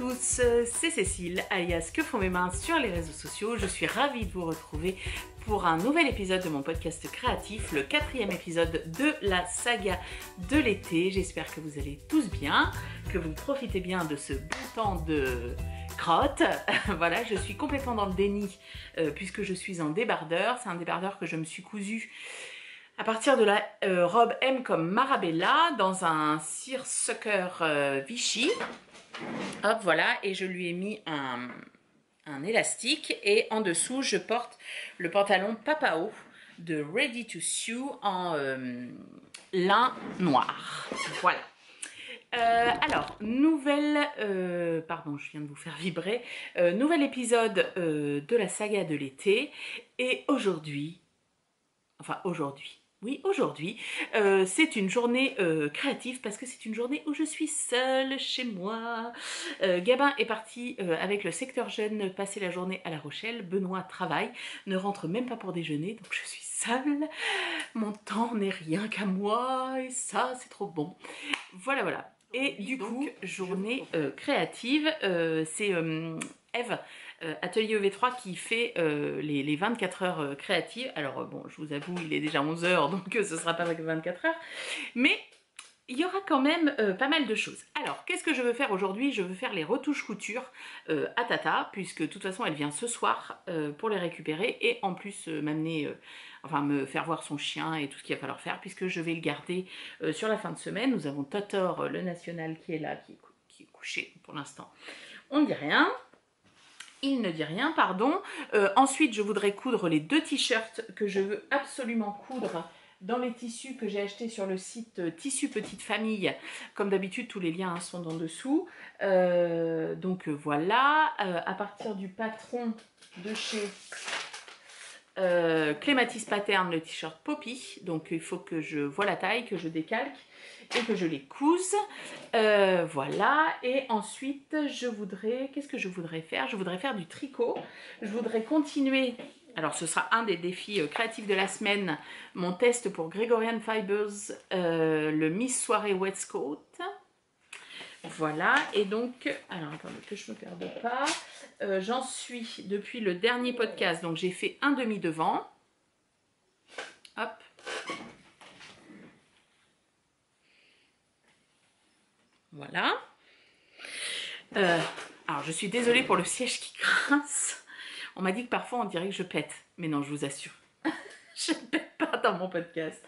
tous, c'est Cécile, alias Que font mes mains sur les réseaux sociaux. Je suis ravie de vous retrouver pour un nouvel épisode de mon podcast créatif, le 4e épisode de la saga de l'été. J'espère que vous allez tous bien, que vous profitez bien de ce bon temps de crotte. Voilà, je suis complètement dans le déni puisque je suis en débardeur. C'est un débardeur que je me suis cousu à partir de la robe M comme Marabella dans un seersucker Vichy. Hop, voilà, et je lui ai mis un élastique et en dessous je porte le pantalon Papao de Ready to Sew en lin noir. Voilà. Alors, pardon, je viens de vous faire vibrer, nouvel épisode de la saga de l'été, et aujourd'hui, c'est une journée créative parce que c'est une journée où je suis seule chez moi. Gabin est parti avec le secteur jeune passer la journée à La Rochelle. Benoît travaille, ne rentre même pas pour déjeuner, donc je suis seule. Mon temps n'est rien qu'à moi et ça, c'est trop bon. Voilà, voilà. Et du coup, journée créative, c'est Eve, Atelier EV3 qui fait les 24 heures créatives. Alors bon, je vous avoue, il est déjà 11 h, donc ce sera pas 24 heures. Mais il y aura quand même pas mal de choses. Alors, qu'est-ce que je veux faire aujourd'hui? Je veux faire les retouches couture à Tata, puisque de toute façon, elle vient ce soir pour les récupérer et en plus m'amener... me faire voir son chien et tout ce qu'il va falloir faire, puisque je vais le garder sur la fin de semaine. Nous avons Totor, le national, qui est là, qui est couché pour l'instant. On ne dit rien. Il ne dit rien, pardon. Ensuite, je voudrais coudre les 2 t-shirts que je veux absolument coudre dans les tissus que j'ai achetés sur le site Tissu Petite Famille. Comme d'habitude, tous les liens sont en dessous. Donc voilà, à partir du patron de chez... Clématis Pattern, le t-shirt Poppy, donc il faut que je vois la taille, que je décalque et que je les couse. Voilà, et ensuite je voudrais, qu'est-ce que je voudrais faire? Je voudrais faire du tricot, je voudrais continuer, alors ce sera un des défis créatifs de la semaine, mon test pour Gregorian Fibers, le Miss Soirée Waistcoat. Voilà, et donc, alors attendez que je ne me perde pas, j'en suis depuis le dernier podcast, donc j'ai fait un demi-devant, hop, voilà, alors je suis désolée pour le siège qui grince, on m'a dit que parfois on dirait que je pète, mais non, je vous assure. Je ne pète pas dans mon podcast.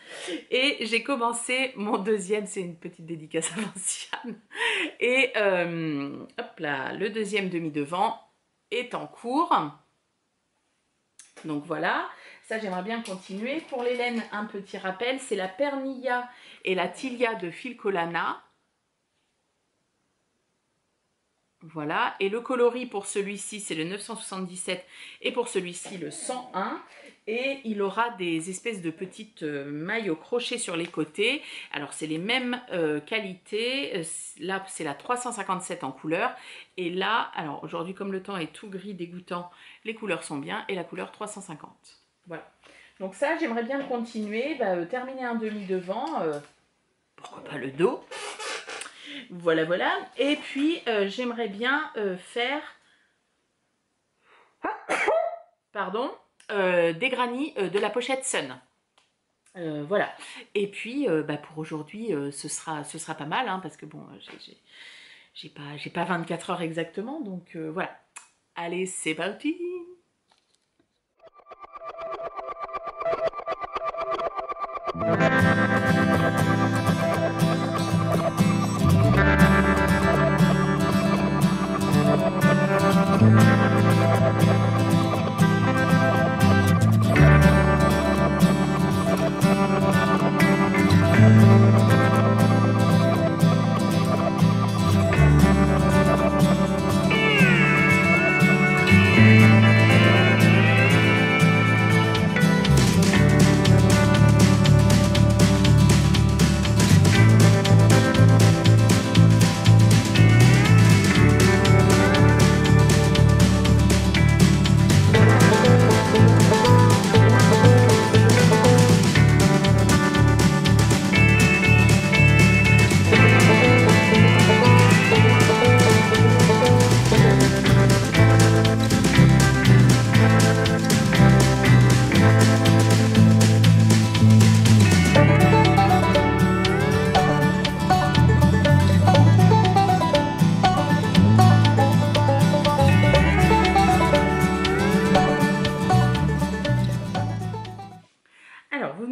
Et j'ai commencé mon deuxième, c'est une petite dédicace à Vinciane. Et hop là, le deuxième demi-devant est en cours. Donc voilà, ça j'aimerais bien continuer. Pour les laines, un petit rappel, c'est la Pernilla et la Tilia de Filcolana. Voilà, et le coloris pour celui-ci, c'est le 977 et pour celui-ci, le 101. Et il aura des espèces de petites mailles au crochet sur les côtés. Alors, c'est les mêmes qualités. Là, c'est la 357 en couleur. Et là, alors aujourd'hui, comme le temps est tout gris dégoûtant, les couleurs sont bien. Et la couleur 350. Voilà. Donc ça, j'aimerais bien continuer. Terminer un demi-devant. Pourquoi pas le dos? Voilà, voilà. Et puis, j'aimerais bien faire... Pardon, des granits de la pochette Sun. Voilà. Et puis, pour aujourd'hui, ce sera pas mal, hein, parce que bon, j'ai pas 24 heures exactement, donc voilà. Allez, c'est parti!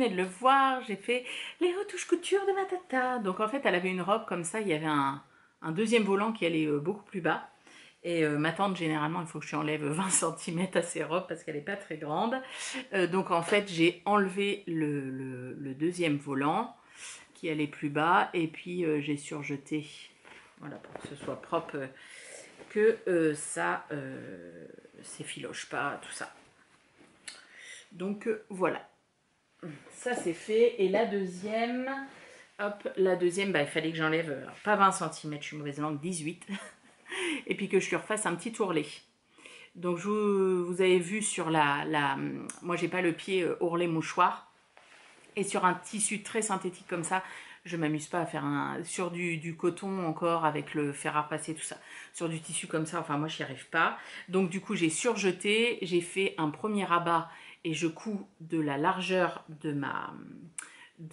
venez de le voir, j'ai fait les retouches couture de ma tata. Donc en fait, elle avait une robe comme ça, il y avait un deuxième volant qui allait beaucoup plus bas. Et ma tante, généralement, il faut que je lui enlève 20 cm à ses robes parce qu'elle n'est pas très grande. Donc en fait, j'ai enlevé le deuxième volant qui allait plus bas. Et puis j'ai surjeté, voilà, pour que ce soit propre, que ça s'effiloche pas, tout ça. Donc voilà, ça c'est fait. Et la deuxième, hop, la deuxième, bah, il fallait que j'enlève, pas 20 cm, je suis mauvaise langue, 18. Et puis que je lui refasse un petit ourlet. Donc vous avez vu sur moi j'ai pas le pied ourlet mouchoir. Et sur un tissu très synthétique comme ça, je m'amuse pas à faire sur du coton encore avec le fer à repasser, tout ça. Sur du tissu comme ça, enfin moi j'y arrive pas. Donc du coup j'ai surjeté, j'ai fait un premier rabat et je couds de la largeur de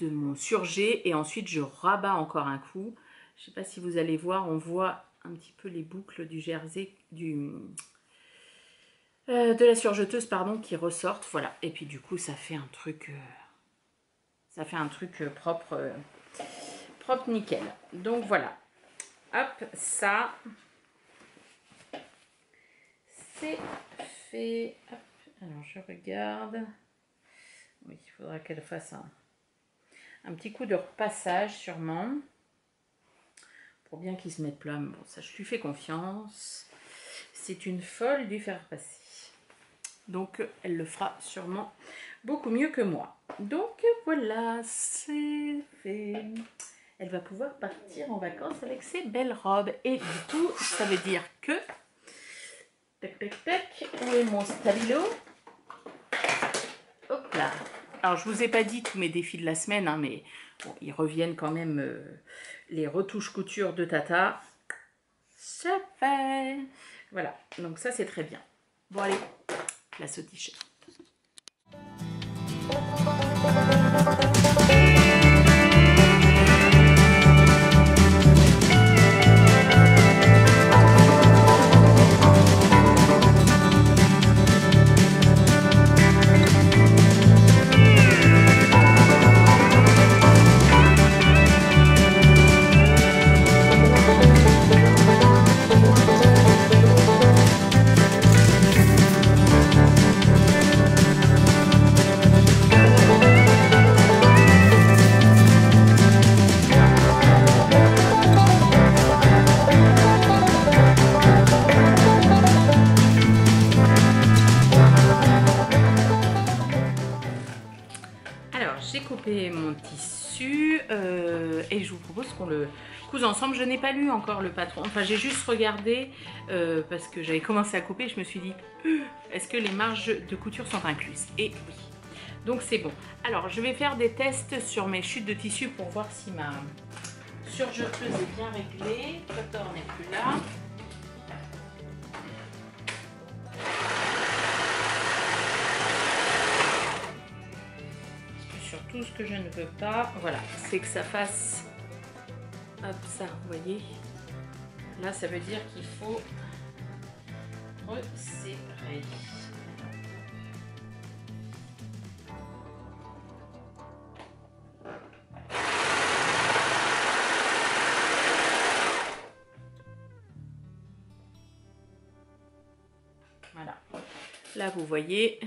mon surjet et ensuite je rabats encore un coup. Je sais pas si vous allez voir, on voit un petit peu les boucles du jersey, de la surjeteuse, pardon, qui ressortent, voilà. Et puis du coup ça fait un truc propre, propre nickel. Donc voilà, hop, ça c'est fait. Hop. Alors je regarde, oui, il faudra qu'elle fasse un petit coup de repassage sûrement pour bien qu'il se mette plat. Mais bon, ça je lui fais confiance, c'est une folle du faire passer, donc elle le fera sûrement beaucoup mieux que moi. Donc voilà, c'est fait. Elle va pouvoir partir en vacances avec ses belles robes. Et du coup, ça veut dire que... Tac, tac, tac. Où est mon stabilo? Hop là. Alors, je vous ai pas dit tous mes défis de la semaine, hein, mais bon, ils reviennent quand même. Les retouches couture de Tata. Ça fait. Voilà, donc ça, c'est très bien. Bon, allez, place au t-shirt. Mon tissu et je vous propose qu'on le couse ensemble. Je n'ai pas lu encore le patron, enfin j'ai juste regardé parce que j'avais commencé à couper. Je me suis dit est-ce que les marges de couture sont incluses? Et oui, donc c'est bon. Alors je vais faire des tests sur mes chutes de tissu pour voir si ma surjeteuse est bien réglée. Toto n'est plus là. Tout ce que je ne veux pas, voilà, c'est que ça fasse, hop, ça, vous voyez, là ça veut dire qu'il faut resserrer. Voilà, là vous voyez,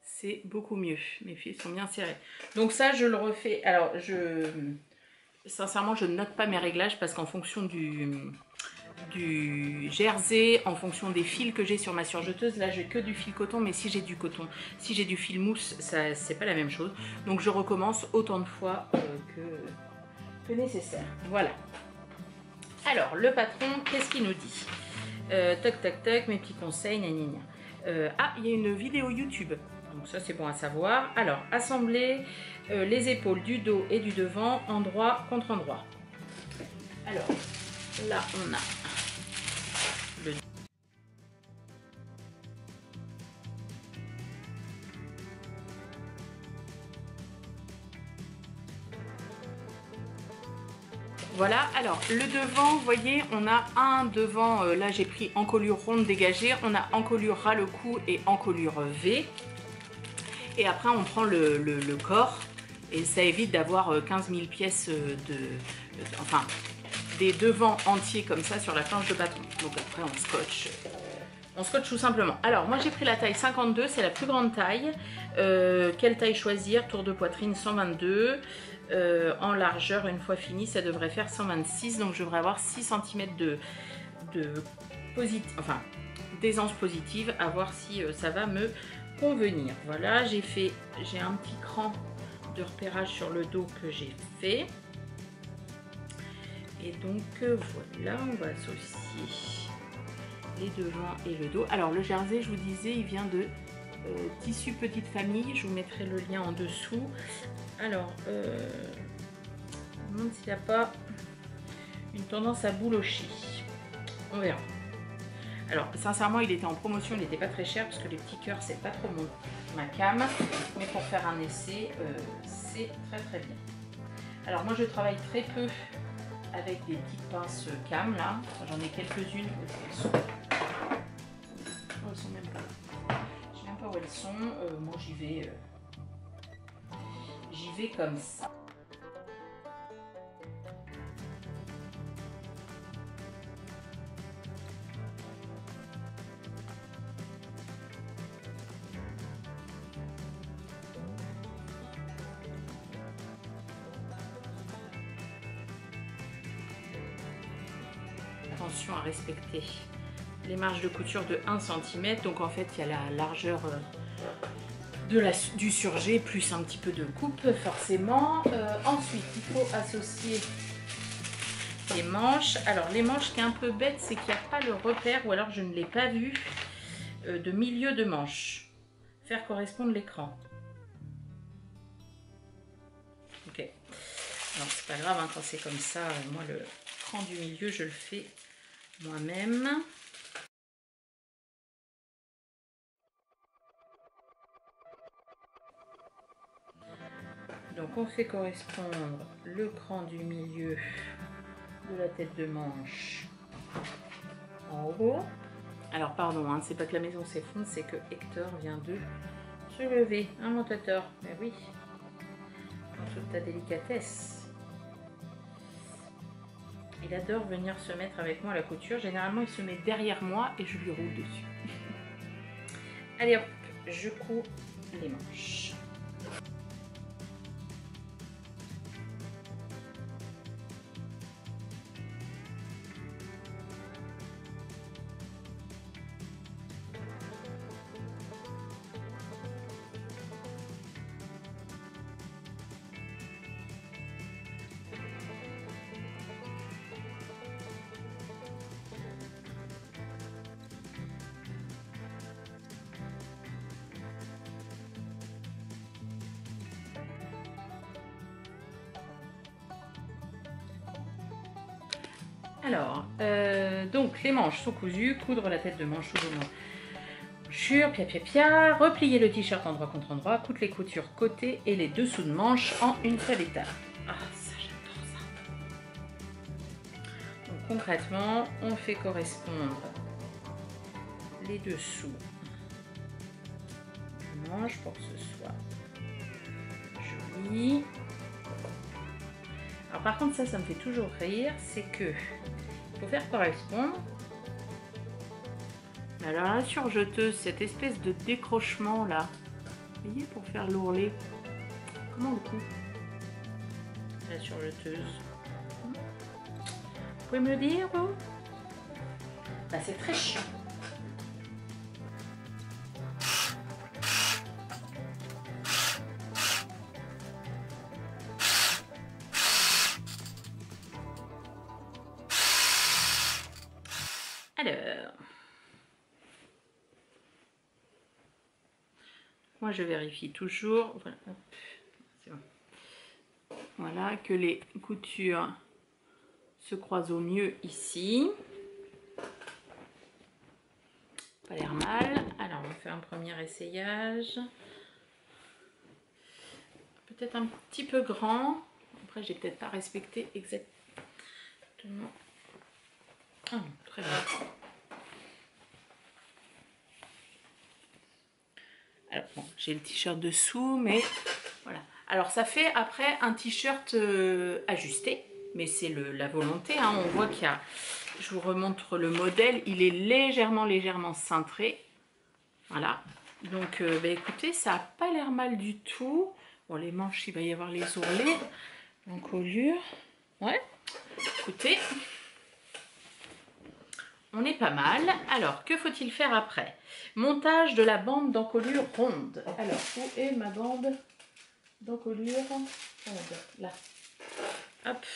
c'est beaucoup mieux. Mes fils sont bien serrés. Donc ça, je le refais. Alors, sincèrement, je ne note pas mes réglages parce qu'en fonction du jersey, en fonction des fils que j'ai sur ma surjeteuse, là, j'ai que du fil coton. Mais si j'ai du coton, si j'ai du fil mousse, ça, c'est pas la même chose. Donc, je recommence autant de fois que nécessaire. Voilà. Alors, le patron, qu'est-ce qu'il nous dit? Tac, tac, tac, mes petits conseils, gna, gna, gna. Ah, il y a une vidéo YouTube. Donc ça c'est bon à savoir. Alors, assembler les épaules du dos et du devant, endroit contre endroit. Alors, là on a le... Voilà, alors le devant, vous voyez, on a un devant, là j'ai pris encolure ronde dégagée, on a encolure ras le cou et encolure V. Et après on prend le corps et ça évite d'avoir 15 000 pièces enfin des devants entiers comme ça sur la planche de bâton. Donc après on scotche tout simplement. Alors moi j'ai pris la taille 52, c'est la plus grande taille. Quelle taille choisir? Tour de poitrine 122. En largeur, une fois fini, ça devrait faire 126. Donc je devrais avoir 6 cm de d'aisance positive, à voir si ça va me convenir. Voilà, j'ai un petit cran de repérage sur le dos que j'ai fait. Et donc voilà, on va associer les devants et le dos. Alors le jersey, je vous disais, il vient de Tissu Petite Famille. Je vous mettrai le lien en dessous. Alors, je me demande s'il n'y a pas une tendance à boulocher. On verra. Alors, sincèrement, il était en promotion, il n'était pas très cher parce que les petits cœurs, c'est pas trop ma cam. Mais pour faire un essai, c'est très très bien. Alors, moi, je travaille très peu avec des petites pinces cam là. J'en ai quelques-unes. Elles sont même pas là. Je sais même pas où elles sont. Moi, j'y vais comme ça. Attention à respecter les marges de couture de 1 cm. Donc en fait, il y a la largeur du surjet plus un petit peu de coupe forcément. Ensuite, il faut associer les manches. Alors les manches, ce qui est un peu bête, c'est qu'il n'y a pas le repère, ou alors je ne l'ai pas vu, de milieu de manche. Faire correspondre l'écran. Ok. Alors c'est pas grave, hein, quand c'est comme ça, moi le cran du milieu, je le fais moi-même. Donc on fait correspondre le cran du milieu de la tête de manche en haut. Alors pardon, hein, c'est pas que la maison s'effondre, c'est que Hector vient de se lever. Hein mon Totor? Mais oui, en toute ta délicatesse. Il adore venir se mettre avec moi à la couture. Généralement, il se met derrière moi et je lui roule dessus. Allez hop, je couds les manches. Alors, donc les manches sont cousues, coudre la tête de manche sous le manchure, pia, replier le t-shirt endroit contre endroit, coudre les coutures côté et les dessous de manche en une seule étape. Ah, ça j'adore ça. Donc concrètement, on fait correspondre les dessous de manche pour que ce soit joli. Alors par contre, ça me fait toujours rire, c'est que il faut faire correspondre. Alors la surjeteuse, cette espèce de décrochement là, vous voyez, pour faire l'ourlet, comment on le coupe? La surjeteuse. Vous pouvez me le dire, vous? Bah, c'est très chiant. Alors, moi je vérifie toujours, voilà, bon. Voilà, que les coutures se croisent au mieux ici. Pas l'air mal. Alors on fait un premier essayage. Peut-être un petit peu grand. Après j'ai peut-être pas respecté exactement. Ah, très bien. Alors bon, j'ai le t-shirt dessous, mais voilà. Alors ça fait après un t-shirt ajusté, mais c'est la volonté, hein. On voit qu'il y a, je vous remontre le modèle, il est légèrement cintré. Voilà. Donc bah, écoutez, ça n'a pas l'air mal du tout. Bon, les manches, il va y avoir les ourlets, l'encolure. Ouais, écoutez, on est pas mal. Alors, que faut-il faire après? Montage de la bande d'encolure ronde. Alors, où est ma bande d'encolure ronde? Là. Hop.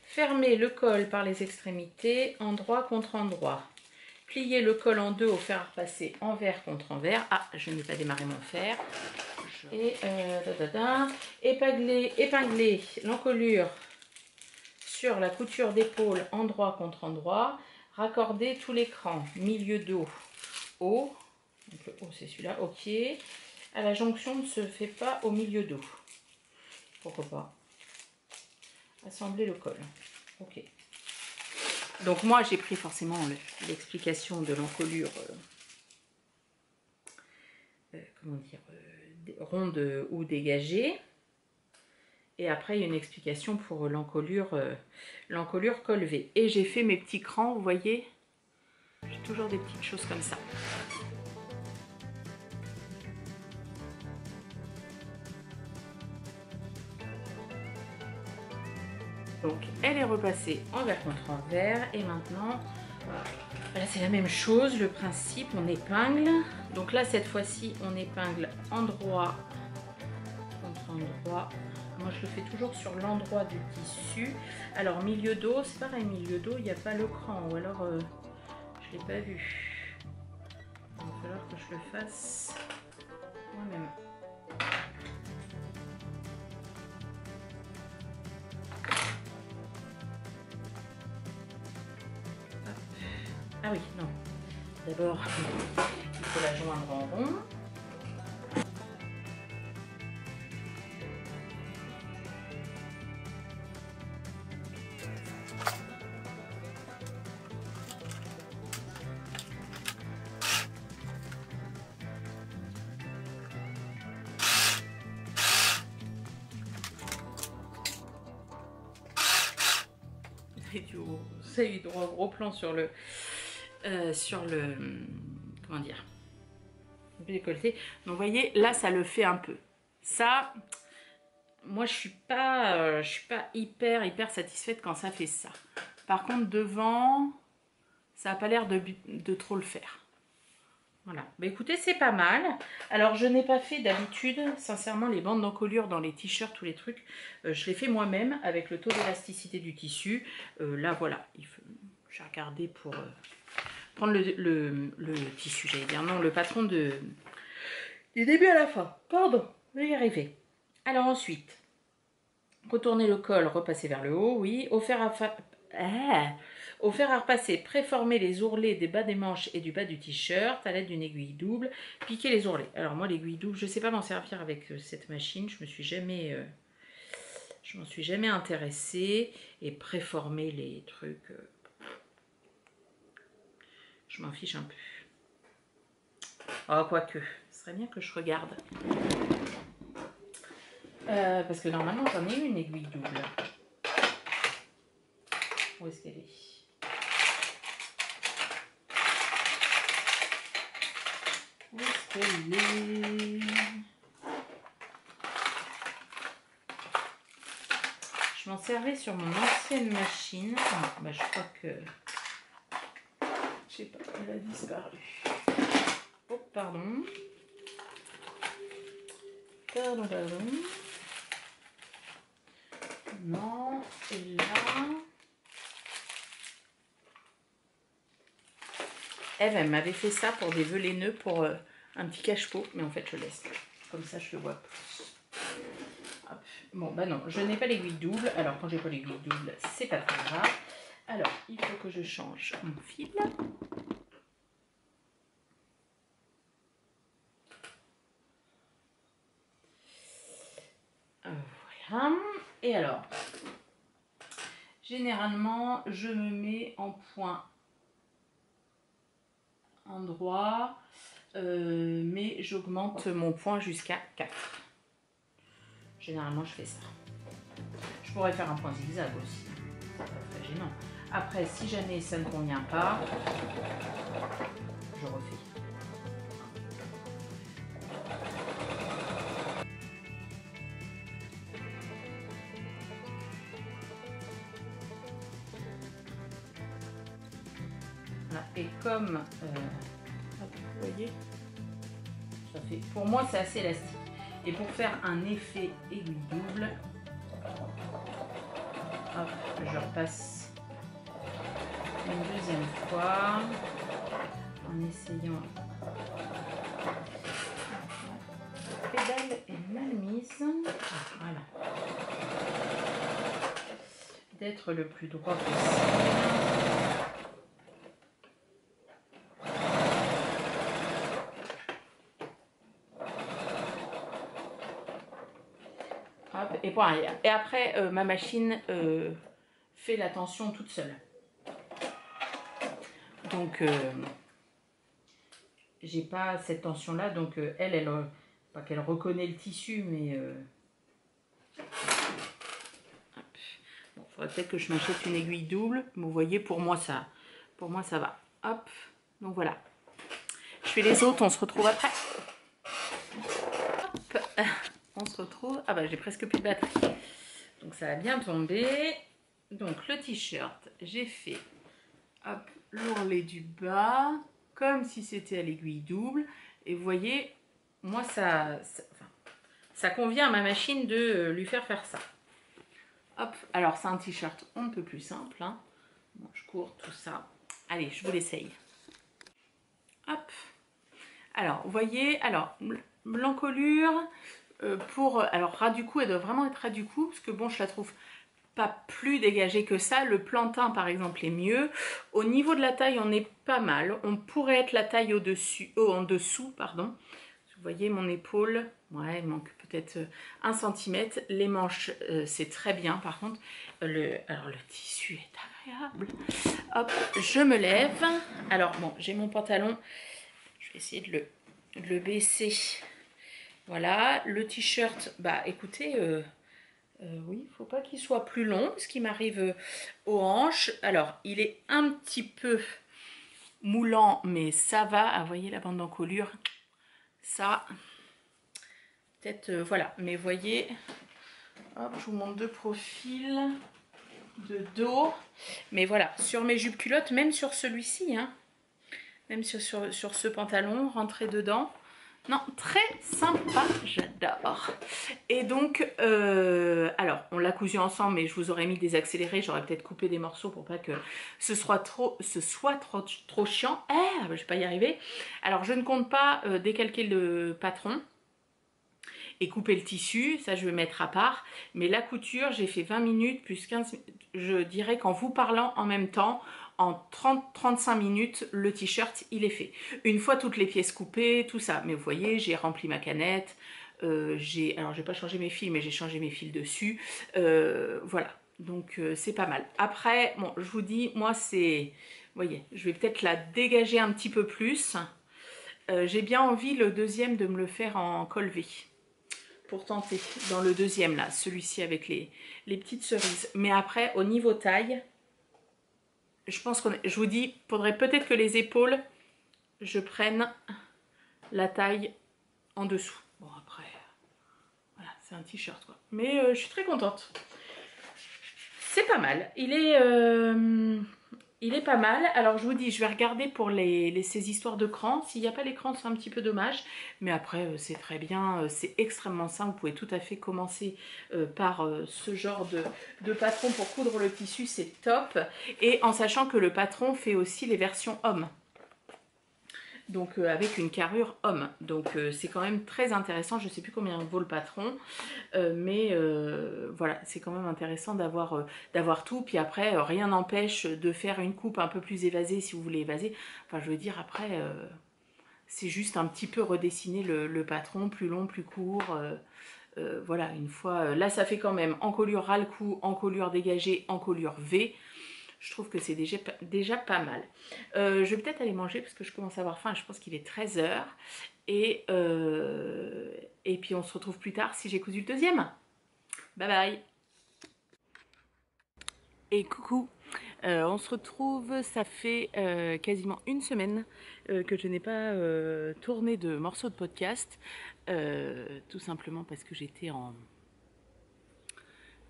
Fermez le col par les extrémités, endroit contre endroit. Pliez le col en deux au fer à repasser envers contre envers. Ah, je n'ai pas démarré mon fer. Et épingler l'encolure sur la couture d'épaule endroit contre endroit. Raccorder tout l'écran, milieu dos, haut. Donc le haut c'est celui-là, ok. À la jonction ne se fait pas au milieu dos. Pourquoi pas. Assembler le col. Ok. Donc moi j'ai pris forcément l'explication de l'encolure comment dire, ronde ou dégagée. Et après il y a une explication pour l'encolure col V. Et j'ai fait mes petits crans, vous voyez. J'ai toujours des petites choses comme ça. Donc elle est repassée envers contre envers et maintenant là c'est la même chose, le principe, on épingle. Donc là cette fois-ci on épingle endroit contre endroit. Moi je le fais toujours sur l'endroit du tissu. Alors milieu dos, c'est pareil, milieu dos il n'y a pas le cran ou alors je l'ai pas vu. Il va falloir que je le fasse moi-même. Ah oui, non. D'abord, il faut la joindre en rond. Ça a eu droit au gros plan sur le comment dire, le décolleté. Donc vous voyez là ça le fait un peu. Ça, moi je suis pas hyper satisfaite quand ça fait ça. Par contre devant, ça n'a pas l'air de trop le faire. Voilà, bah écoutez, c'est pas mal. Alors je n'ai pas fait d'habitude, sincèrement, les bandes d'encolure dans les t-shirts ou les trucs, je les fais moi-même avec le taux d'élasticité du tissu. Là voilà, j'ai regardé pour prendre le tissu, j'allais dire, non, le patron du début à la fin. Pardon, je vais y arriver. Alors ensuite, retourner le col, repasser vers le haut, oui. Au fer à repasser, préformer les ourlets des bas des manches et du bas du t-shirt à l'aide d'une aiguille double. Piquer les ourlets. Alors moi, l'aiguille double, je ne sais pas m'en servir avec cette machine. Je m'en suis jamais intéressée. Et préformer les trucs, je m'en fiche un peu. Oh, quoique, ce serait bien que je regarde. Parce que normalement, j'en ai une aiguille double. Où est-ce qu'elle est? Où est-ce qu'elle est? Je m'en servais sur mon ancienne machine. Ah, bah, je crois que... Je sais pas, elle a disparu. Oh, pardon. Pardon. Non, et là... Eve, elle m'avait fait ça pour des velets nœuds pour un petit cache-pot, mais en fait je laisse. Comme ça je le vois plus. Hop. Bon bah non, je n'ai pas l'aiguille double. Alors quand j'ai pas l'aiguille double, c'est pas très grave. Alors il faut que je change mon fil. Voilà. Et alors, généralement je me mets en point endroit. mais j'augmente mon point jusqu'à 4. Généralement, je fais ça. Je pourrais faire un point zigzag aussi. C'est pas très gênant. Après, si jamais ça ne convient pas, je refais. Voilà. Et comme, vous voyez, ça fait, pour moi c'est assez élastique. Et pour faire un effet aiguille double, hop, je repasse une deuxième fois en essayant. La pédale est mal mise. Voilà. D'être le plus droit possible. Hop, et point arrière. Et après, ma machine fait la tension toute seule. Donc, j'ai pas cette tension là. Donc, elle pas qu'elle reconnaît le tissu, mais bon, faudrait peut-être que je m'achète une aiguille double. Mais vous voyez, pour moi ça va. Hop, donc voilà. Je fais les autres, on se retrouve après. Hop, on se retrouve. Ah bah j'ai presque plus de batterie. Donc ça va bien tomber. Donc le t-shirt, j'ai fait hop, l'ourlet du bas, comme si c'était à l'aiguille double. Et vous voyez, moi ça convient à ma machine de lui faire ça. Hop, alors c'est un t-shirt un peu plus simple. Hein. Manche courte, tout ça. Allez, je vous l'essaye. Hop. Alors, vous voyez, alors, l'encolure, alors ras du cou, elle doit vraiment être ras du cou, parce que bon, je la trouve pas plus dégagée que ça. Le plantain, par exemple, est mieux. Au niveau de la taille, on est pas mal. On pourrait être la taille en dessous, pardon. Vous voyez mon épaule, ouais, il manque peut-être 1 cm. Les manches, c'est très bien. Par contre, alors le tissu est agréable. Hop, je me lève. Alors bon, j'ai mon pantalon. Je vais essayer de le baisser. Voilà, le t-shirt, bah écoutez, oui, il ne faut pas qu'il soit plus long, ce qui m'arrive aux hanches. Alors, il est un petit peu moulant, mais ça va. Ah, vous voyez la bande d'encolure, ça, peut-être, voilà. Mais vous voyez, hop, je vous montre de profil, de dos. Mais voilà, sur mes jupes culottes, même sur celui-ci, hein, même sur ce pantalon, rentrer dedans. Non, très sympa, j'adore. Et donc, alors, on l'a cousu ensemble, mais je vous aurais mis des accélérés. J'aurais peut-être coupé des morceaux pour pas que ce soit trop chiant. Ah, je vais pas y arriver. Alors, je ne compte pas décalquer le patron et couper le tissu. Ça, je vais mettre à part. Mais la couture, j'ai fait 20 minutes plus 15 minutes. Je dirais qu'en vous parlant en même temps, en 30-35 minutes, le t-shirt, il est fait. Une fois toutes les pièces coupées, tout ça. Mais vous voyez, j'ai rempli ma canette. Alors, j'ai pas changé mes fils, mais j'ai changé mes fils dessus. Voilà. Donc, c'est pas mal. Après, bon, je vous dis, moi, c'est... Vous voyez, je vais peut-être la dégager un petit peu plus. J'ai bien envie, le deuxième, de me le faire en col V. Pour tenter, dans le deuxième, là. Celui-ci avec les petites cerises. Mais après, au niveau taille... Je pense je vous dis, faudrait peut-être que les épaules, je prenne la taille en dessous. Bon après, voilà, c'est un t-shirt quoi. Mais je suis très contente. C'est pas mal. Il est pas mal. Alors je vous dis, je vais regarder pour ces histoires de crans. S'il n'y a pas l'écran, c'est un petit peu dommage. Mais après, c'est très bien. C'est extrêmement simple. Vous pouvez tout à fait commencer par ce genre de patron pour coudre le tissu. C'est top. Et en sachant que le patron fait aussi les versions hommes. Donc avec une carrure homme. Donc c'est quand même très intéressant. Je ne sais plus combien vaut le patron. Mais voilà, c'est quand même intéressant d'avoir tout. Puis après, rien n'empêche de faire une coupe un peu plus évasée si vous voulez évaser. Enfin, je veux dire, après, c'est juste un petit peu redessiner le patron, plus long, plus court. Voilà, une fois... là, ça fait quand même encolure ras le cou, encolure dégagée, encolure V. Je trouve que c'est déjà pas mal. Je vais peut-être aller manger parce que je commence à avoir faim. Je pense qu'il est 13 h. Et puis on se retrouve plus tard si j'ai cousu le deuxième. Bye bye. Et coucou, on se retrouve, ça fait quasiment une semaine que je n'ai pas tourné de morceaux de podcast, tout simplement parce que j'étais en,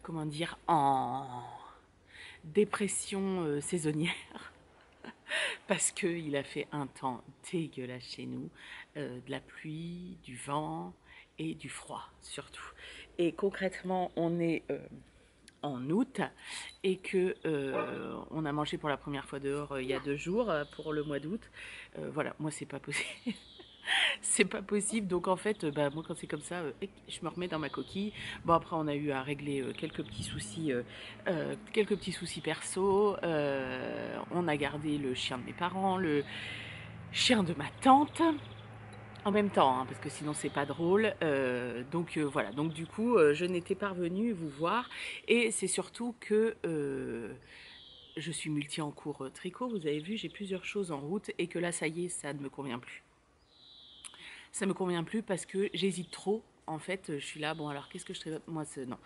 comment dire, en dépression saisonnière, parce qu'il a fait un temps dégueulasse chez nous, de la pluie, du vent et du froid surtout. Et concrètement, on est en août et que on a mangé pour la première fois dehors il y a 2 jours pour le mois d'août. Voilà, moi c'est pas possible. C'est pas possible. Donc en fait, moi quand c'est comme ça, je me remets dans ma coquille. Bon après on a eu à régler quelques petits soucis perso. On a gardé le chien de mes parents, le chien de ma tante. En même temps, hein, parce que sinon c'est pas drôle. Donc voilà, donc du coup je n'étais pas revenue vous voir. Et c'est surtout que je suis multi en cours tricot, vous avez vu, j'ai plusieurs choses en route et que là ça y est, ça ne me convient plus. Ça me convient plus parce que j'hésite trop. En fait, je suis là, bon alors qu'est-ce que je tricote? Moi, non.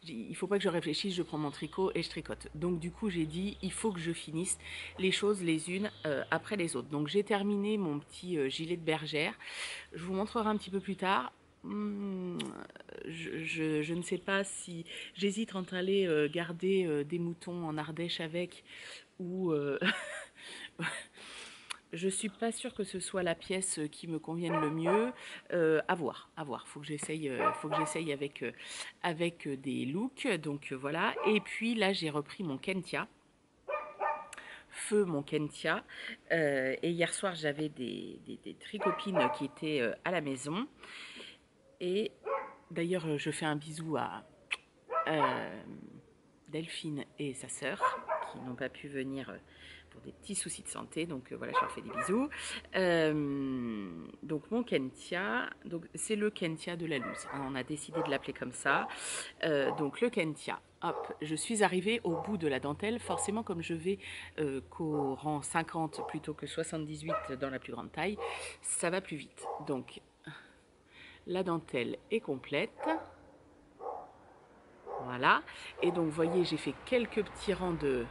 Il faut pas que je réfléchisse, je prends mon tricot et je tricote. Donc du coup, j'ai dit, il faut que je finisse les choses les unes après les autres. Donc j'ai terminé mon petit gilet de bergère. Je vous montrerai un petit peu plus tard. Je ne sais pas si j'hésite entre aller garder des moutons en Ardèche avec ou je suis pas sûre que ce soit la pièce qui me convienne le mieux. À voir, à voir. Faut que j'essaye avec des looks. Donc voilà. Et puis là, j'ai repris mon Kentia. Feu mon Kentia. Et hier soir, j'avais des tricopines qui étaient à la maison. Et d'ailleurs, je fais un bisou à Delphine et sa sœur qui n'ont pas pu venir pour des petits soucis de santé. Donc voilà, je leur fais des bisous. Donc mon Kentia, donc c'est le Kentia de la loose. Hein, on a décidé de l'appeler comme ça. Donc le Kentia. Hop, je suis arrivée au bout de la dentelle. Forcément, comme je vais qu'au rang 50 plutôt que 78 dans la plus grande taille, ça va plus vite. Donc la dentelle est complète. Voilà. Et donc, vous voyez, j'ai fait quelques petits rangs de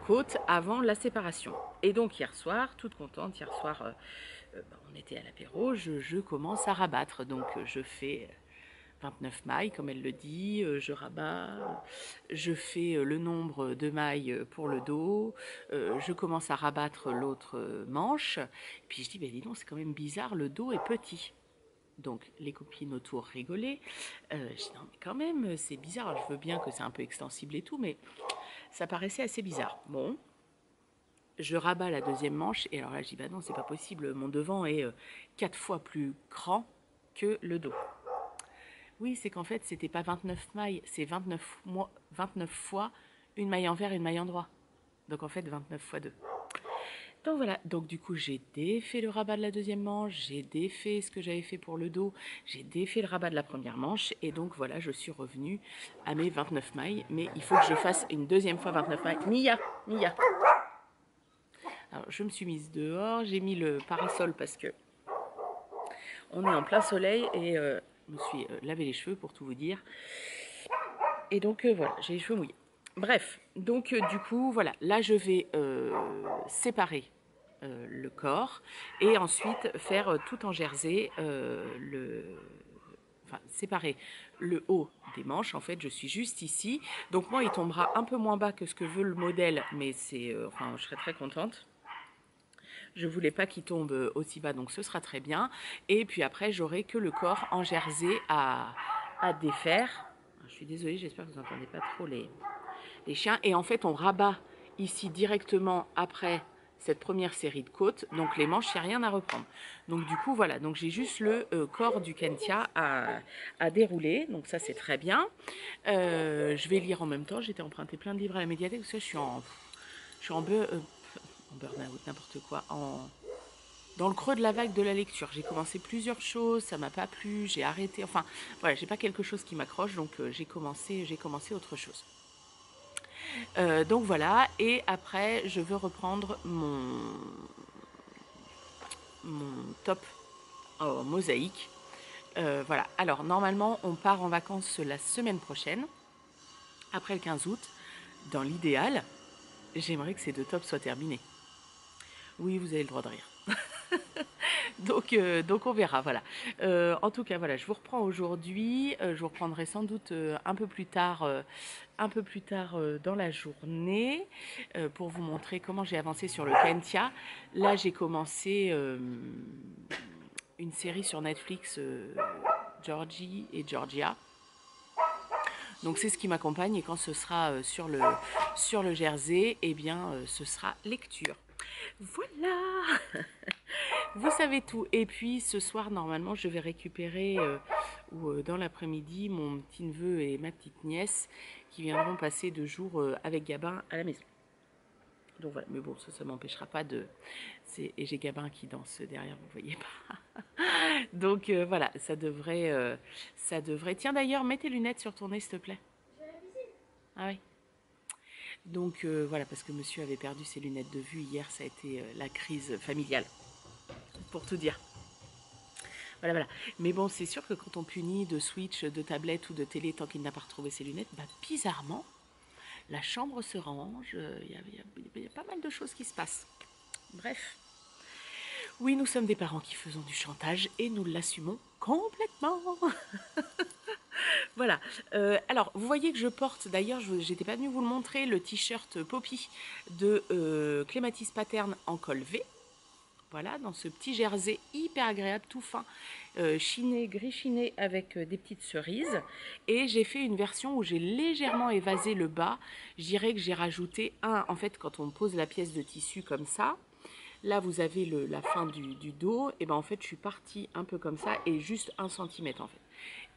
côtes avant la séparation. Et donc, hier soir, toute contente, hier soir, on était à l'apéro, je commence à rabattre. Donc, je fais 29 mailles, comme elle le dit, je rabats, je fais le nombre de mailles pour le dos, je commence à rabattre l'autre manche. Puis je dis, dis donc, c'est quand même bizarre, le dos est petit. Donc les copines autour rigolaient. Je dis non mais quand même c'est bizarre. Alors, je veux bien que c'est un peu extensible et tout, mais ça paraissait assez bizarre. Bon, je rabats la deuxième manche et alors là je dis non c'est pas possible. Mon devant est 4 fois plus grand que le dos. Oui c'est qu'en fait c'était pas 29 mailles, c'est 29 fois une maille envers et une maille endroit. Donc en fait 29 fois 2. Donc voilà, donc du coup j'ai défait le rabat de la deuxième manche, j'ai défait ce que j'avais fait pour le dos, j'ai défait le rabat de la première manche et donc voilà je suis revenue à mes 29 mailles, mais il faut que je fasse une deuxième fois 29 mailles. Mia. Alors je me suis mise dehors, j'ai mis le parasol parce que on est en plein soleil et je me suis lavé les cheveux pour tout vous dire. Et donc voilà, j'ai les cheveux mouillés. Bref, donc du coup voilà, là je vais séparer le corps et ensuite faire tout en jersey séparer le haut des manches. En fait je suis juste ici, donc moi il tombera un peu moins bas que ce que veut le modèle, mais c'est je serai très contente. Je voulais pas qu'il tombe aussi bas, donc ce sera très bien. Et puis après j'aurai que le corps en jersey à défaire. Je suis désolée, j'espère que vous n'entendez pas trop les chiens. Et en fait on rabat ici directement après cette première série de côtes, donc les manches, il n'y a rien à reprendre. Donc du coup, voilà, donc j'ai juste le corps du Kentia à dérouler, donc ça c'est très bien. Je vais lire en même temps, j'étais emprunté plein de livres à la médiathèque, parce que je suis en burn-out, n'importe quoi, dans le creux de la vague de la lecture. J'ai commencé plusieurs choses, ça m'a pas plu, j'ai arrêté, voilà, j'ai pas quelque chose qui m'accroche, donc j'ai commencé autre chose. Donc voilà, et après je veux reprendre mon top en mosaïque. Voilà, alors normalement on part en vacances la semaine prochaine, après le 15 août. Dans l'idéal, j'aimerais que ces 2 tops soient terminés. Oui, vous avez le droit de rire. Donc on verra, voilà. En tout cas, voilà, je vous reprends aujourd'hui. Je vous reprendrai sans doute un peu plus tard dans la journée pour vous montrer comment j'ai avancé sur le Kentia. Là, j'ai commencé une série sur Netflix, Georgie et Georgia. Donc c'est ce qui m'accompagne et quand ce sera sur le Jersey, eh bien ce sera lecture. Voilà. Vous savez tout. Et puis ce soir, normalement, je vais récupérer dans l'après-midi mon petit neveu et ma petite nièce qui viendront passer 2 jours avec Gabin à la maison. Donc voilà, mais bon, ça m'empêchera pas de... Et j'ai Gabin qui danse derrière, vous voyez pas. Donc voilà, ça devrait... Tiens d'ailleurs, mets tes lunettes sur ton nez, s'il te plaît. Ah oui. Donc voilà, parce que monsieur avait perdu ses lunettes de vue hier, ça a été la crise familiale, pour tout dire. Voilà, voilà. Mais bon, c'est sûr que quand on punit de Switch, de tablette ou de télé tant qu'il n'a pas retrouvé ses lunettes, bah, bizarrement, la chambre se range, y a pas mal de choses qui se passent. Bref. Oui, nous sommes des parents qui faisons du chantage et nous l'assumons complètement. Voilà. Alors, vous voyez que je porte, d'ailleurs, j'étais pas venue vous le montrer, le t-shirt Poppy de Clématis Pattern en col V. Voilà, dans ce petit jersey hyper agréable, tout fin, chiné, gris chiné avec des petites cerises. Et j'ai fait une version où j'ai légèrement évasé le bas. Je dirais que j'ai rajouté en fait, quand on pose la pièce de tissu comme ça, là vous avez la fin du dos, et ben en fait je suis partie un peu comme ça et juste 1 cm en fait.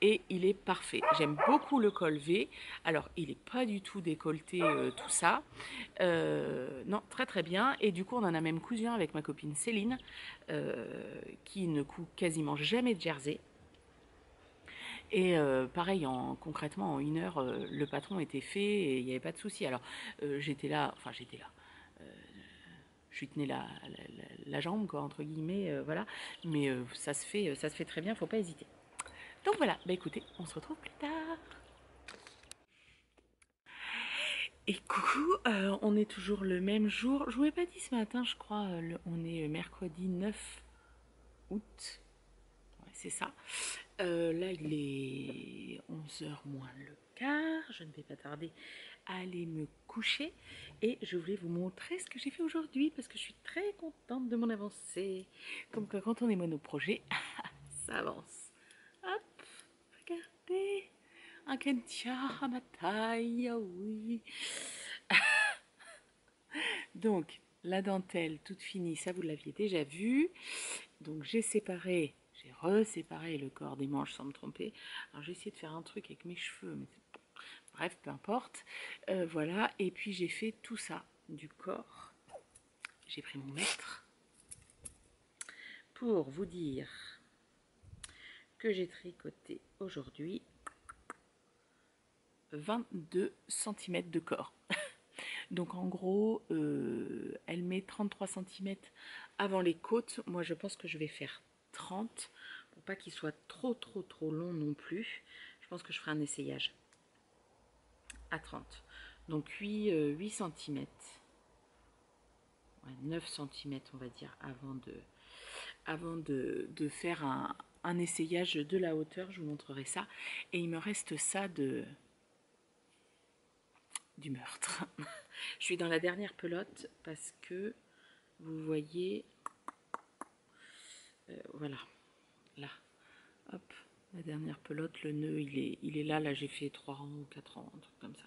Et il est parfait. J'aime beaucoup le col V. Alors, il n'est pas du tout décolleté, tout ça. Non, très très bien. Et du coup, on en a même cousu un avec ma copine Céline, qui ne coud quasiment jamais de jersey. Et pareil, concrètement, en 1 heure, le patron était fait et il n'y avait pas de souci. Alors, j'étais là, je lui tenais la jambe, quoi, entre guillemets, voilà. Mais ça se fait très bien, faut pas hésiter. Donc voilà, bah écoutez, on se retrouve plus tard. Et coucou, on est toujours le même jour. Je vous ai pas dit ce matin, je crois, on est mercredi 9 août. Ouais, c'est ça. Là, il est 11h moins le quart. Je ne vais pas tarder à aller me coucher. Et je voulais vous montrer ce que j'ai fait aujourd'hui parce que je suis très contente de mon avancée. Comme que quand on est monoprojet, ça avance. Hop, regardez. Un Kentia à ma taille, oui. Donc, la dentelle toute finie, ça vous l'aviez déjà vu. Donc, j'ai reséparé le corps des manches sans me tromper. Alors, j'ai essayé de faire un truc avec mes cheveux, mais bref, peu importe. Voilà, et puis j'ai fait tout ça du corps. J'ai pris mon mètre pour vous dire que j'ai tricoté aujourd'hui 22 cm de corps. Donc en gros, elle met 33 cm avant les côtes. Moi, je pense que je vais faire 30 pour pas qu'il soit trop long non plus. Je pense que je ferai un essayage à 30. Donc 8 cm, ouais, 9 cm on va dire avant de faire un essayage de la hauteur. Je vous montrerai ça. Et il me reste ça du meurtre. Je suis dans la dernière pelote parce que vous voyez, voilà, là, hop, la dernière pelote, le nœud il est là, j'ai fait 3 rangs ou 4 rangs, un truc comme ça.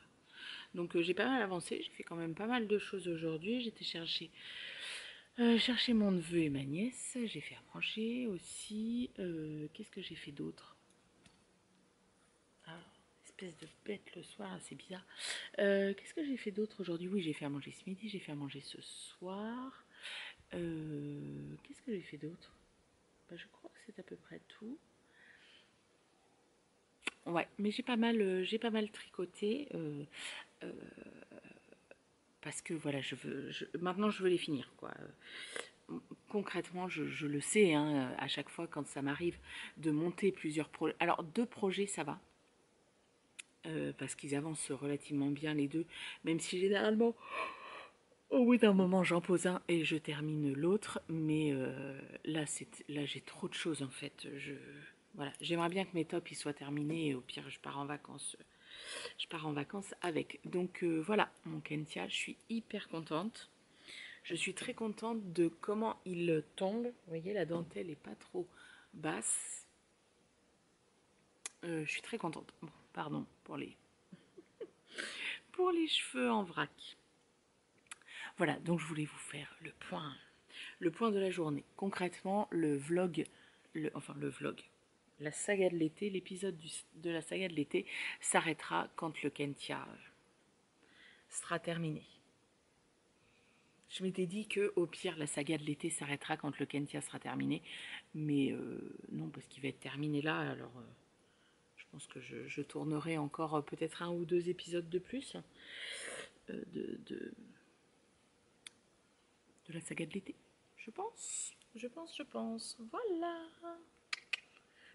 Donc j'ai pas mal avancé, j'ai fait quand même pas mal de choses aujourd'hui. J'étais chercher mon neveu et ma nièce, j'ai fait à manger aussi. Qu'est-ce que j'ai fait d'autre? Ah, espèce de bête le soir, c'est bizarre. Qu'est-ce que j'ai fait d'autre aujourd'hui? Oui, j'ai fait à manger ce midi, j'ai fait à manger ce soir. Qu'est-ce que j'ai fait d'autre? Bah, je crois que c'est à peu près tout. Ouais, mais j'ai pas mal tricoté. parce que voilà, maintenant je veux les finir, quoi. Concrètement, je le sais, hein, à chaque fois quand ça m'arrive de monter plusieurs projets. Alors, 2 projets, ça va, parce qu'ils avancent relativement bien les deux, même si généralement, au bout d'un moment, j'en pose un et je termine l'autre. Mais là, j'ai trop de choses en fait. Voilà, j'aimerais bien que mes tops ils soient terminés et au pire, je pars en vacances. Je pars en vacances avec. Donc voilà, mon Kentia, je suis hyper contente. Je suis très contente de comment il tombe. Vous voyez, la dentelle est pas trop basse. Je suis très contente. Bon, pardon pour les cheveux en vrac. Voilà, donc je voulais vous faire le point de la journée. Concrètement, le vlog, la saga de l'été, l'épisode de la saga de l'été s'arrêtera quand le Kentia sera terminé. Je m'étais dit que au pire la saga de l'été s'arrêtera quand le Kentia sera terminé, mais non, parce qu'il va être terminé là, alors je pense que je tournerai encore peut-être 1 ou 2 épisodes de plus de la saga de l'été, je pense. Voilà.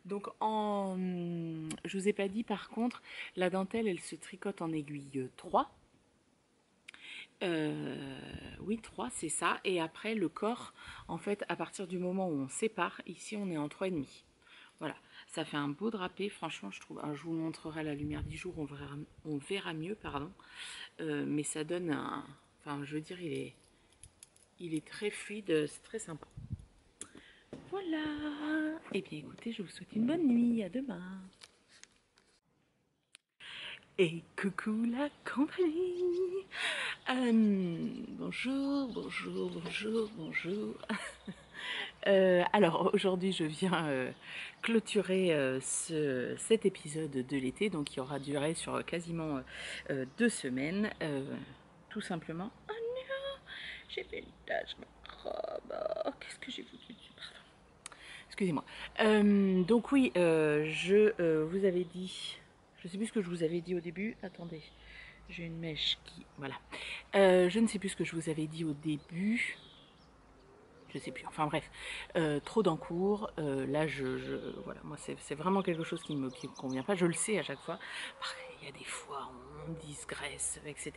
Donc je vous ai pas dit par contre, la dentelle elle se tricote en aiguille 3. Oui, 3 c'est ça. Et après le corps, en fait, à partir du moment où on sépare, ici on est en 3,5. Voilà, ça fait un beau drapé, franchement je trouve. Je vous montrerai à la lumière du jour, on verra mieux, pardon. Mais ça donne un... Enfin, je veux dire, il est très fluide, c'est très sympa. Voilà. Et bien écoutez, je vous souhaite une bonne nuit, à demain. Et coucou la compagnie. Bonjour, bonjour, bonjour, bonjour. Alors aujourd'hui je viens clôturer cet épisode de l'été, donc qui aura duré sur quasiment 2 semaines, tout simplement. Oh non, j'ai fait une tache ma robe. Oh, qu'est-ce que j'ai foutu dessus, pardon. Excusez-moi. Donc oui, je vous avais dit, je sais plus ce que je vous avais dit au début. Attendez, j'ai une mèche qui, voilà. Je ne sais plus ce que je vous avais dit au début. Je sais plus, enfin bref, trop d'encours, là voilà, moi c'est vraiment quelque chose qui me convient pas, je le sais à chaque fois, il y a des fois on digresse, etc.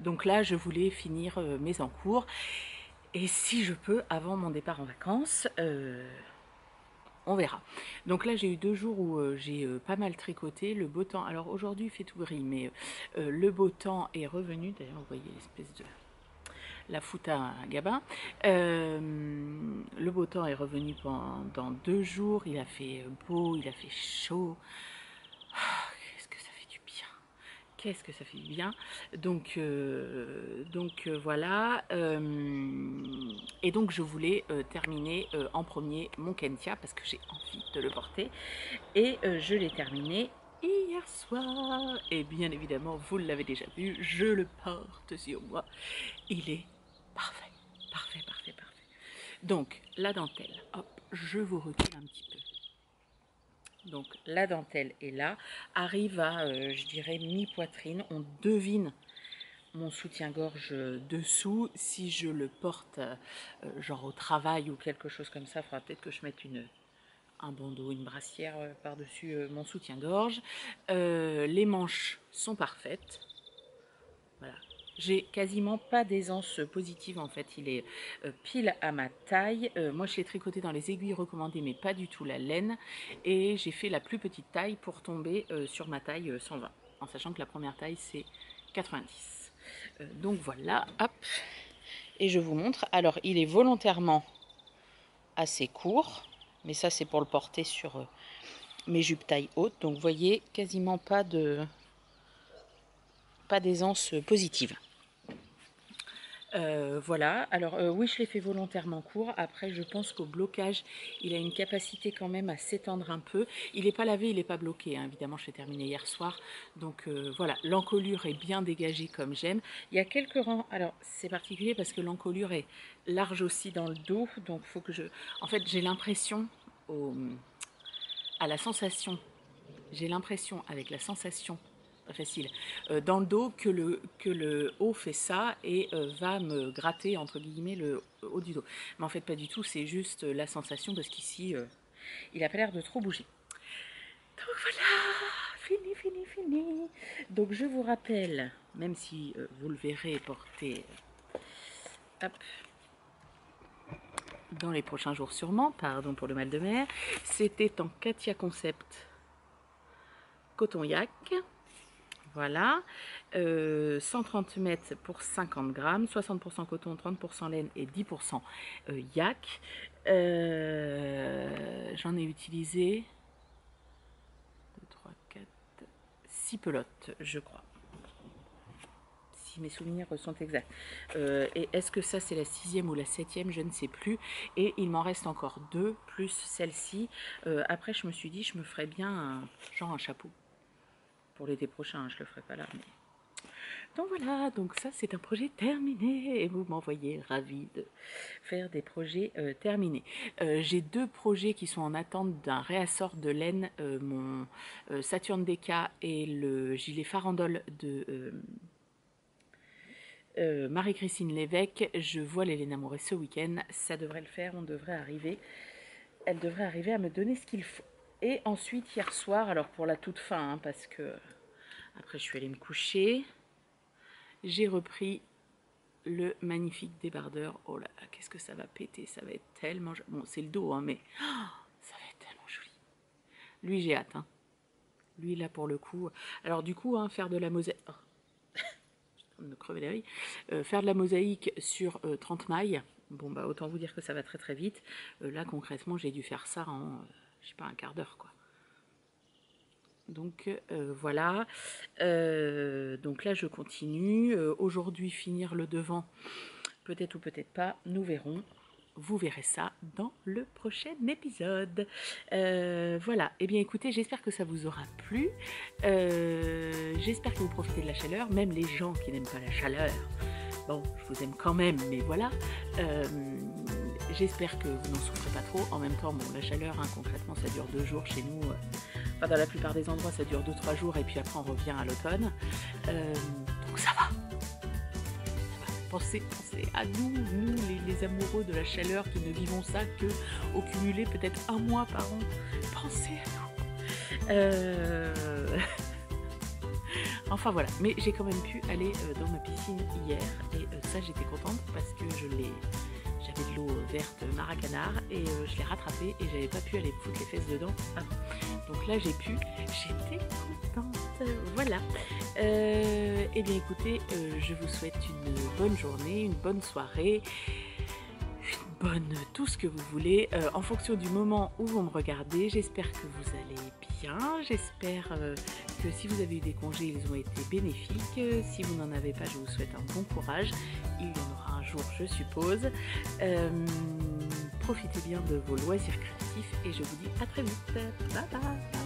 Donc là je voulais finir mes encours, et si je peux, avant mon départ en vacances, on verra. Donc là j'ai eu 2 jours où j'ai pas mal tricoté, le beau temps, alors aujourd'hui il fait tout gris, mais le beau temps est revenu, d'ailleurs vous voyez l'espèce de... la fout à Gabin. Le beau temps est revenu pendant 2 jours. Il a fait beau, il a fait chaud. Qu'est-ce que ça fait du bien. Qu'est-ce que ça fait du bien. Donc voilà. Et donc je voulais terminer en premier mon Kentia parce que j'ai envie de le porter. Et je l'ai terminé hier soir. Et bien évidemment, vous l'avez déjà vu, je le porte sur moi. Il est parfait, parfait, parfait, parfait. Donc, la dentelle, hop, je vous recule un petit peu. Donc, la dentelle est là, arrive à, je dirais, mi-poitrine. On devine mon soutien-gorge dessous. Si je le porte, genre au travail ou quelque chose comme ça, il faudra peut-être que je mette un bandeau, une brassière par-dessus mon soutien-gorge. Les manches sont parfaites. Voilà. J'ai quasiment pas d'aisance positive en fait, il est pile à ma taille. Moi je l'ai tricoté dans les aiguilles recommandées mais pas du tout la laine. Et j'ai fait la plus petite taille pour tomber sur ma taille 120. En sachant que la première taille c'est 90. Donc voilà, hop. Et je vous montre. Alors il est volontairement assez court. Mais ça c'est pour le porter sur mes jupes taille haute. Donc vous voyez quasiment pas d'aisance positive. Voilà, alors oui je l'ai fait volontairement court, après je pense qu'au blocage il a une capacité quand même à s'étendre un peu, il n'est pas lavé, il n'est pas bloqué, hein. Évidemment je l'ai terminé hier soir, donc voilà, l'encolure est bien dégagée comme j'aime, il y a quelques rangs, alors c'est particulier parce que l'encolure est large aussi dans le dos, donc faut que en fait j'ai l'impression, à la sensation, j'ai l'impression avec la sensation facile, dans le dos que le haut fait ça et va me gratter entre guillemets le haut du dos. Mais en fait pas du tout, c'est juste la sensation parce qu'ici il a pas l'air de trop bouger. Donc voilà, fini. Donc je vous rappelle, même si vous le verrez porter hop, dans les prochains jours sûrement, pardon pour le mal de mer, c'était en Katia Concept coton yak. Voilà, 130 mètres pour 50 grammes, 60% coton, 30% laine et 10% yak. J'en ai utilisé 2, 3, 4, 6 pelotes, je crois. Si mes souvenirs sont exacts. Et est-ce que ça c'est la 6e ou la 7e, je ne sais plus. Et il m'en reste encore 2 plus celle-ci. Après je me suis dit je me ferais bien genre un chapeau. Pour l'été prochain, je le ferai pas là. Mais... Donc voilà, donc ça c'est un projet terminé et vous m'envoyez ravi de faire des projets terminés. J'ai 2 projets qui sont en attente d'un réassort de laine, mon Saturne DK et le gilet farandole de Marie-Christine Lévesque. Je vois l'Hélène Amoureux ce week-end, ça devrait le faire, on devrait arriver. Elle devrait arriver à me donner ce qu'il faut. Et ensuite, hier soir, alors pour la toute fin, hein, parce que après je suis allée me coucher, j'ai repris le magnifique débardeur. Oh là là, qu'est-ce que ça va péter, ça va être tellement... Bon, c'est le dos, hein, mais ça va être tellement joli. Lui, j'ai hâte. Hein. Lui, là, pour le coup... Alors du coup, hein, faire de la mosaïque... Oh. Je suis en train de me crever les oreilles. Faire de la mosaïque sur 30 mailles, bon, bah autant vous dire que ça va très très vite. Là, concrètement, j'ai dû faire ça en... je sais pas, un quart d'heure quoi. Donc voilà, donc là je continue, aujourd'hui finir le devant, peut-être ou peut-être pas, nous verrons, vous verrez ça dans le prochain épisode. Voilà, et bien écoutez, j'espère que ça vous aura plu, j'espère que vous profitez de la chaleur, même les gens qui n'aiment pas la chaleur, bon, je vous aime quand même, mais voilà. J'espère que vous n'en souffrez pas trop. En même temps, bon, la chaleur, hein, concrètement, ça dure 2 jours chez nous. Enfin, dans la plupart des endroits, ça dure 2-3 jours et puis après, on revient à l'automne. Donc ça va. Pensez à nous les amoureux de la chaleur qui ne vivons ça que au cumulé peut-être 1 mois par an. Pensez à nous. Enfin voilà, mais j'ai quand même pu aller dans ma piscine hier et ça j'étais contente parce que j'avais de l'eau verte maracanard et je l'ai rattrapée et j'avais pas pu aller me foutre les fesses dedans. Ah. Donc là j'ai pu, j'étais contente, voilà. Et bien écoutez, je vous souhaite une bonne journée, une bonne soirée, une bonne tout ce que vous voulez, en fonction du moment où vous me regardez. J'espère que vous allez bien, j'espère que si vous avez eu des congés, ils ont été bénéfiques. Si vous n'en avez pas, je vous souhaite un bon courage. Il y en aura un jour, je suppose. Profitez bien de vos loisirs créatifs et je vous dis à très vite. Bye bye.